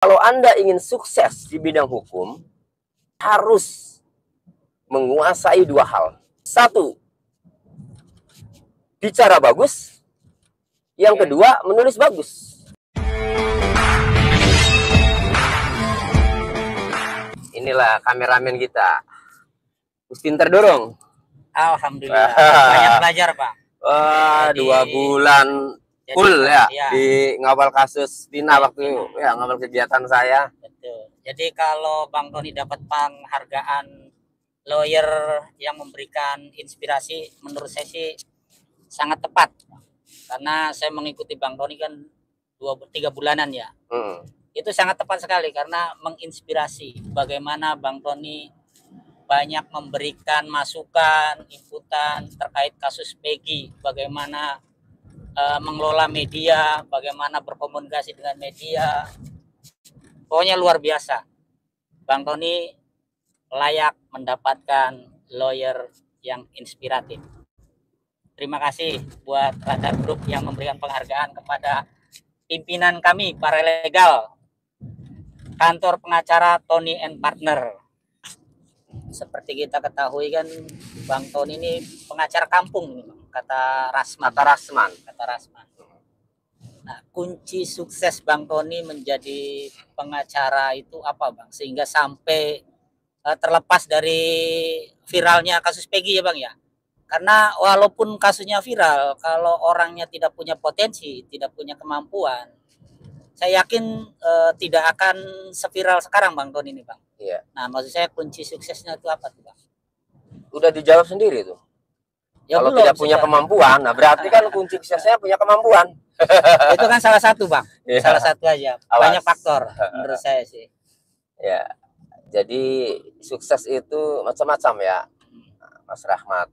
Kalau Anda ingin sukses di bidang hukum, harus menguasai dua hal. Satu, bicara bagus. Yang kedua, menulis bagus. Inilah kameramen kita. Pinter dorong. Alhamdulillah. Banyak belajar, Pak. Wah, jadi, 2 bulan full ya di ngawal kasus Tina waktu ya ngawal kegiatan saya. Betul. Jadi kalau Bang Tony dapat penghargaan lawyer yang memberikan inspirasi, menurut saya sih sangat tepat. Karena saya mengikuti Bang Tony kan 2-3 bulanan ya. Itu sangat tepat sekali karena menginspirasi bagaimana Bang Tony banyak memberikan masukan, inputan terkait kasus Peggy, bagaimana mengelola media, bagaimana berkomunikasi dengan media. Pokoknya luar biasa. Bang Tony layak mendapatkan lawyer yang inspiratif. Terima kasih buat Radar Group yang memberikan penghargaan kepada pimpinan kami, para legal, kantor pengacara Tony and Partner. Seperti kita ketahui kan, Bang Tony ini pengacara kampung, kata Rasman. Nah, kunci sukses Bang Tony menjadi pengacara itu apa, Bang? Sehingga sampai terlepas dari viralnya kasus Peggy ya, Bang ya. Karena walaupun kasusnya viral, kalau orangnya tidak punya potensi, tidak punya kemampuan, saya yakin tidak akan seviral sekarang Bang Tony ini, Bang. Iya. Nah, maksud saya kunci suksesnya itu apa tuh, Bang? Udah dijawab sendiri tuh. Ya, kalau tidak punya kemampuan, nah berarti kan kunci suksesnya punya kemampuan. Itu kan salah satu, Bang. Ya. Salah satu aja. Banyak faktor menurut saya sih. Ya. Jadi sukses itu macam-macam ya, Mas Rahmat.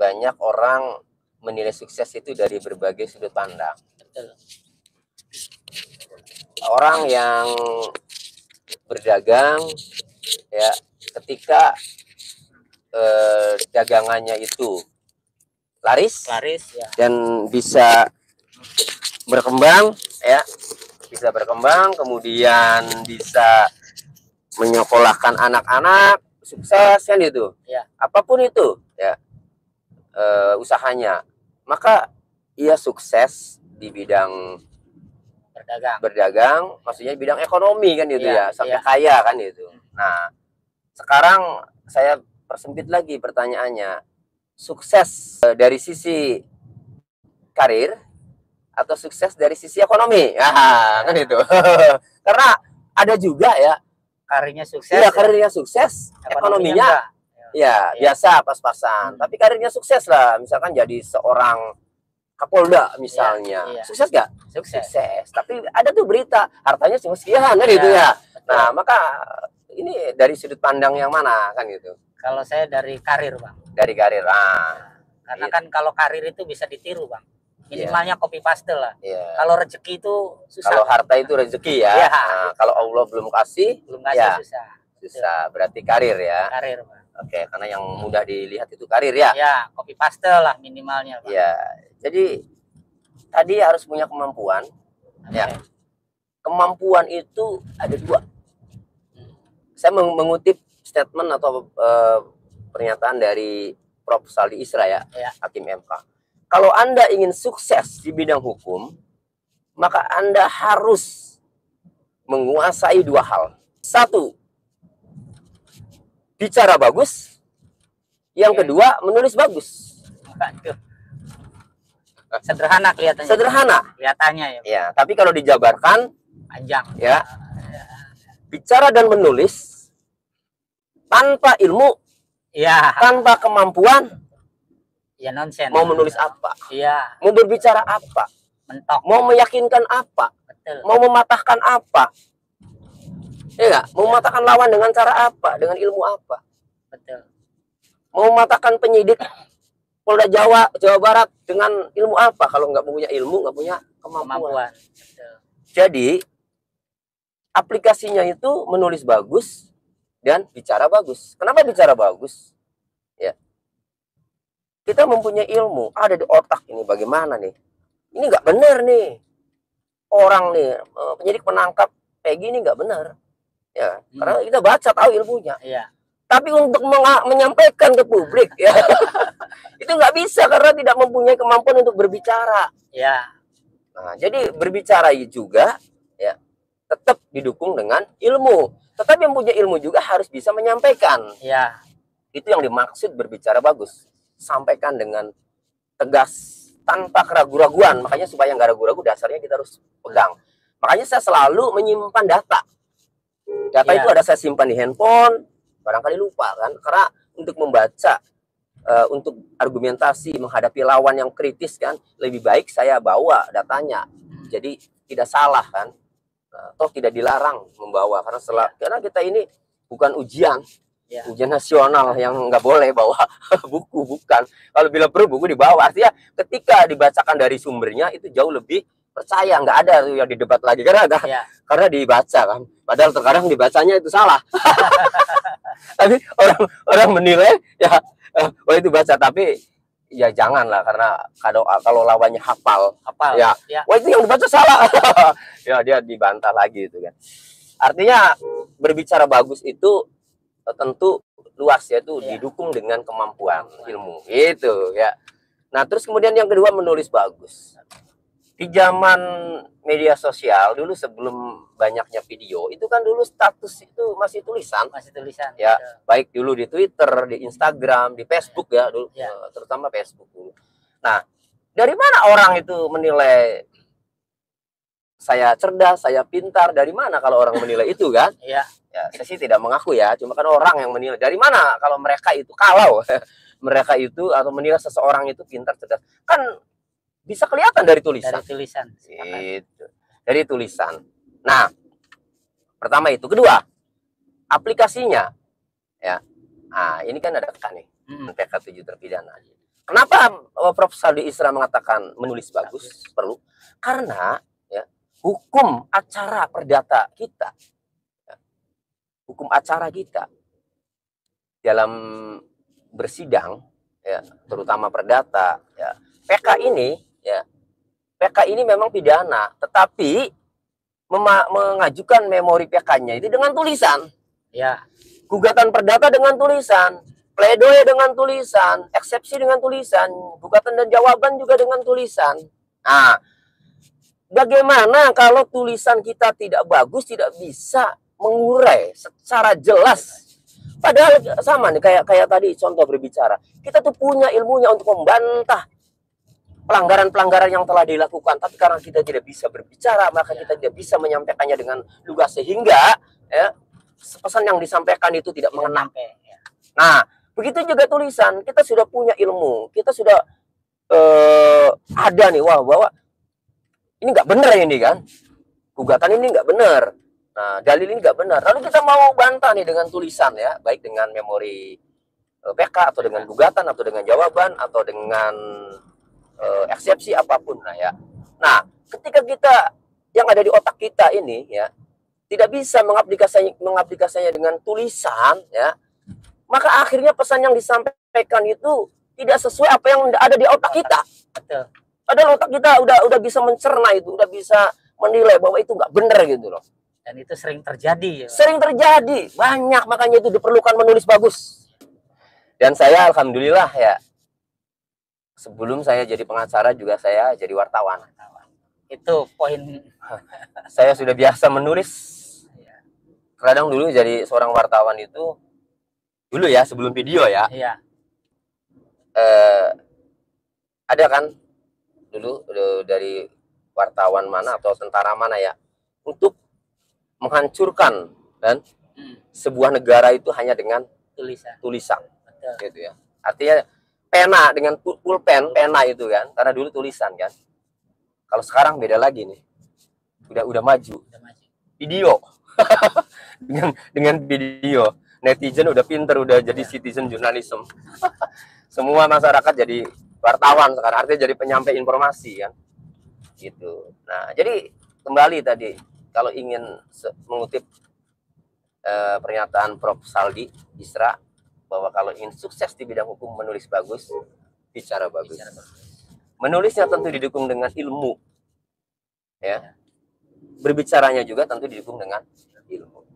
Banyak orang menilai sukses itu dari berbagai sudut pandang. Betul. Orang yang berdagang ya, ketika dagangannya itu laris ya, dan bisa berkembang ya, kemudian bisa menyekolahkan anak-anak, sukses kan itu ya. Apapun itu ya usahanya, maka ia sukses di bidang berdagang, maksudnya bidang ekonomi kan itu ya, sampai kaya kan itu. Nah, sekarang saya persempit lagi pertanyaannya, sukses dari sisi karir atau sukses dari sisi ekonomi? Kan itu. Karena ada juga ya karirnya sukses. Iya, karirnya sukses, ekonominya ya biasa pas-pasan. Tapi karirnya sukses lah, misalkan jadi seorang Kapolda misalnya. Sukses gak? Sukses. Tapi ada tuh berita hartanya cuma sekian kan gitu ya. Nah, maka ini dari sudut pandang yang mana kan gitu? Kalau saya dari karir, Bang. Dari karir. Karena kan kalau karir itu bisa ditiru, Bang. Minimalnya copy paste lah. Kalau rezeki itu susah. Kalau harta itu rezeki ya. Nah, kalau Allah belum kasih ya, susah. Berarti karir ya. Karir, Bang. Oke, karena yang mudah dilihat itu karir ya. Ya, copy paste lah minimalnya, Bang. Ya. Jadi tadi harus punya kemampuan. Ya. Kemampuan itu ada 2. Saya mengutip statement atau pernyataan dari Prof. Saldi Isra ya, Hakim MK. Kalau Anda ingin sukses di bidang hukum, maka Anda harus menguasai 2 hal. 1, bicara bagus. Yang kedua, menulis bagus. Sederhana kelihatannya. Kelihatannya ya. Ya, tapi kalau dijabarkan panjang. Ya. Bicara dan menulis tanpa ilmu, tanpa kemampuan, ya nonsen. Mau menulis apa? Iya. Mau berbicara apa? Mentok. Mau meyakinkan apa? Betul. Mau mematahkan apa? Ya enggak? Mau mematahkan lawan dengan cara apa? Dengan ilmu apa? Betul. Mau mematahkan penyidik Polda Jawa Barat dengan ilmu apa? Kalau nggak punya ilmu, nggak punya kemampuan. Betul. Jadi aplikasinya itu menulis bagus dan bicara bagus. Kenapa bicara bagus? Ya, kita mempunyai ilmu, ada di otak ini bagaimana nih? Ini nggak benar nih. Orang nih, penyidik menangkap kayak gini nggak benar. Ya, karena kita baca tahu ilmunya. Iya. Tapi untuk menyampaikan ke publik ya itu nggak bisa karena tidak mempunyai kemampuan untuk berbicara. Iya. Nah, jadi berbicara juga ya tetap didukung dengan ilmu. Tetapi yang punya ilmu juga harus bisa menyampaikan. Iya. Itu yang dimaksud berbicara bagus. Sampaikan dengan tegas tanpa keraguan-raguan. Makanya supaya nggak ragu-ragu dasarnya kita harus pegang. Makanya saya selalu menyimpan data. Data itu ada saya simpan di handphone. Barangkali lupa kan, karena untuk membaca, untuk argumentasi menghadapi lawan yang kritis kan, lebih baik saya bawa datanya, jadi tidak salah kan, toh tidak dilarang membawa karena kita ini bukan ujian nasional yang nggak boleh bawa buku, bukan. Kalau bila perlu buku dibawa, artinya ketika dibacakan dari sumbernya itu jauh lebih percaya, nggak ada yang didebat lagi karena dibaca kan, padahal terkadang dibacanya itu salah. Tapi orang menilai ya itu baca, tapi ya janganlah, karena kalau lawannya hafal ya wah itu yang dibaca salah. Ya dia dibantah lagi itu kan. Artinya berbicara bagus itu tentu luas, yaitu didukung dengan kemampuan ilmu itu ya. Nah terus kemudian yang kedua, menulis bagus. Di zaman media sosial dulu sebelum banyaknya video, itu kan dulu status itu masih tulisan ya, baik dulu di Twitter, di Instagram, di Facebook ya dulu, terutama Facebook dulu. Nah, dari mana orang itu menilai saya cerdas, saya pintar? Dari mana kalau orang menilai itu kan? Ya, saya sih tidak mengaku ya, cuma kan orang yang menilai. Dari mana kalau mereka itu, kalau mereka itu atau menilai seseorang itu pintar, cerdas, kan bisa kelihatan dari tulisan. Gitu. Dari tulisan. Nah, pertama itu. Kedua, aplikasinya. Ya. Nah, ini kan ada kan nih. PK 7 terpidana. Kenapa Prof. Saldi Isra mengatakan menulis bagus? Perlu. Karena ya, hukum acara perdata kita. Ya, hukum acara kita dalam bersidang, ya, terutama perdata, ya, PK ini memang pidana, tetapi mengajukan memori PK-nya itu dengan tulisan. Ya. Gugatan perdata dengan tulisan, pledoi dengan tulisan, eksepsi dengan tulisan, gugatan dan jawaban juga dengan tulisan. Nah, bagaimana kalau tulisan kita tidak bagus, tidak bisa mengurai secara jelas? Padahal sama nih kayak tadi contoh berbicara. Kita tuh punya ilmunya untuk membantah pelanggaran-pelanggaran yang telah dilakukan, tapi karena kita tidak bisa berbicara, maka kita tidak bisa menyampaikannya dengan lugas, sehingga ya, pesan yang disampaikan itu tidak mengena. Nah, begitu juga tulisan. Kita sudah punya ilmu, kita sudah ada nih, wah, bahwa ini nggak benar ini kan, gugatan ini nggak benar, nah dalil ini nggak benar, lalu kita mau bantah nih dengan tulisan ya, baik dengan memori PK atau dengan gugatan atau dengan jawaban atau dengan eksepsi apapun. Nah ya, nah ketika kita yang ada di otak kita ini ya tidak bisa mengaplikasinya dengan tulisan ya, maka akhirnya pesan yang disampaikan itu tidak sesuai apa yang ada di otak kita. Padahal otak kita udah bisa mencerna itu, udah bisa menilai bahwa itu nggak benar gitu loh. Dan itu sering terjadi. Sering terjadi, banyak, makanya itu diperlukan menulis bagus. Dan saya alhamdulillah ya, sebelum saya jadi pengacara juga saya jadi wartawan. Itu poin. Saya sudah biasa menulis. Kadang dulu jadi seorang wartawan itu dulu ya, sebelum video ya. Iya. Ada kan dulu dari wartawan mana atau tentara mana ya, untuk menghancurkan dan sebuah negara itu hanya dengan tulisan. Gitu ya. Artinya pena dengan pulpen, pena itu kan, karena dulu tulisan kan. Kalau sekarang beda lagi nih, udah maju. Video. dengan video, netizen udah pinter, udah jadi citizen journalism. Semua masyarakat jadi wartawan sekarang, artinya jadi penyampai informasi kan, gitu. Nah jadi kembali tadi, kalau ingin mengutip pernyataan Prof. Saldi Isra, bahwa kalau ingin sukses di bidang hukum, menulis bagus, bicara bagus. Menulisnya tentu didukung dengan ilmu, ya. berbicaranya juga tentu didukung dengan ilmu.